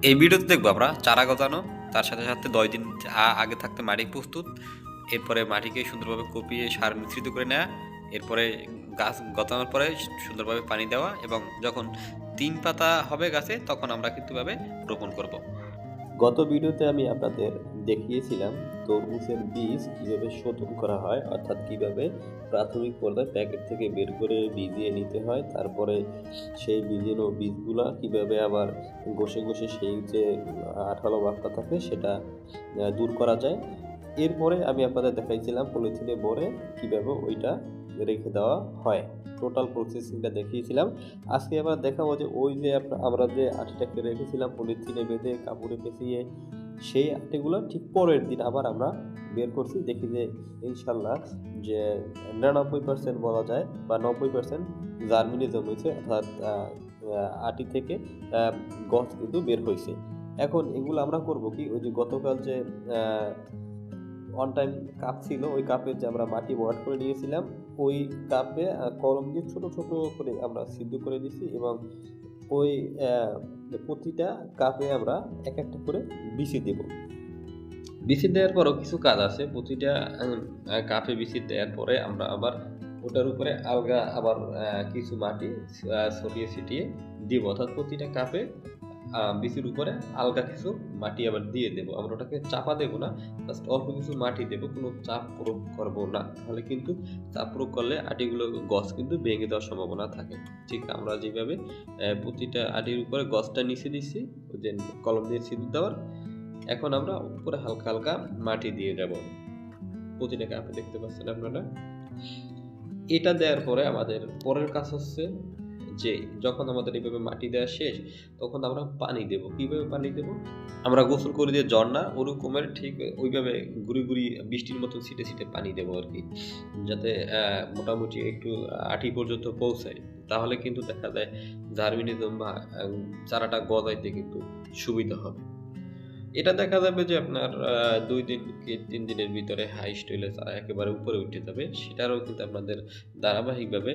এই ভিডিওতে দেখবো আমরা চারা গজানো, তার সাথে সাথে 10 দিন আগে থাকতে মাটি প্রস্তুত, এরপরে মাটিকে সুন্দরভাবে কুপিয়ে সার মিশ্রিত করে নেওয়া, এরপরে গাছ গজানোর পরে সুন্দরভাবে পানি দেওয়া এবং যখন 3 পাতা হবে গাছে তখন আমরা কিন্তু ভাবে রোপণ করব। গত ভিডিওতে আমি আপনাদের দেখিয়েছিলাম তরমুজের বীজ কিভাবে শোধন করা হয়, অর্থাৎ কিভাবে প্রাথমিক পর্যায়ে প্যাকেট থেকে বের করে ভিজিয়ে নিতে হয়, তারপরে সেই ভিজানো বীজগুলা কিভাবে আবার ঘষে ঘষে সেই যে আঠালো ভাবটা থাকে সেটা দূর করা যায়। এরপরে আমি আপনাদের দেখাইছিলাম পলিথিনে ভরে কিভাবে ওইটা রেখে দেওয়া হয়, টোটাল প্রসেসিংটা দেখিয়েছিলাম। আজকে আবার দেখাবো যে ওই যে আমরা যে আটিটাকে রেখেছিলাম পলিথিনে বেঁধে কাপড়ে পেঁচিয়ে, সেই আটিগুলো ঠিক পরের দিন আবার আমরা বের করছি, দেখি যে ইনশাল্লাহ যে 99% বলা যায় বা 90% জার্মিনি জমেছে, অর্থাৎ আটি থেকে গছ কিন্তু বের হয়েছে। এখন এগুলো আমরা করব কি, ওই যে গতকাল যে অন টাইম কাপ ছিল, ওই কাপে যে আমরা মাটি ভরাট করে নিয়েছিলাম, ওই কাপে কলম দিয়ে ছোট ছোট করে আমরা সিদ্ধ করে দিছি এবং ওই প্রতিটা কাপে আমরা এক একটা করে বিচি দেব। বিচি দেওয়ার পরও কিছু কাজ আছে। প্রতিটা কাপে বিচি দেওয়ার পরে আমরা আবার ওটার উপরে আলগা আবার কিছু মাটি ছড়িয়ে ছিটিয়ে দিব, অর্থাৎ প্রতিটা কাপে বিচির উপরে আলগা কিছু মাটি আবার দিয়ে দেব। আমরা ওটাকে চাপা দেব না, জাস্ট অল্প কিছু মাটি দেব, কোনো চাপ প্রয়োগ করব না, তাহলে কিন্তু চাপ প্রয়োগ করলে আটিগুলো গছ কিন্তু ভেঙে দেওয়ার সম্ভাবনা থাকে। ঠিক আমরা যেভাবে প্রতিটা আটির উপরে গছটা নিচে দিচ্ছি, ওই যে কলম দিয়ে ছিদ্র দেওয়ার, এখন আমরা উপরে হালকা হালকা মাটি দিয়ে দেব। প্রতিটা কাপে দেখতে পাচ্ছেন আপনারা। এটা দেওয়ার পরে আমাদের পরের কাজ হচ্ছে যে যখন আমাদের এইভাবে মাটি দেওয়া শেষ, তখন আমরা পানি দেব। কিভাবে পানি দেব? আমরা গোসল করে দিয়ে ঝর্ণা ওরকমের ঠিক ওইভাবে গুড়ি গুড়ি বৃষ্টির মতো ছিটে ছিটে পানি দেব আর কি, যাতে মোটামুটি একটু আটি পর্যন্ত পৌঁছায়। তাহলে কিন্তু দেখা যায় জার্মিনিজম বা চারাটা গজাইতে কিন্তু সুবিধা হবে। এটা দেখা যাবে যে আপনার 2 দিন কি 3 দিনের ভিতরে হাই স্টাইলে চারা একেবারে উপরে উঠে যাবে। সেটারও কিন্তু আপনাদের ধারাবাহিকভাবে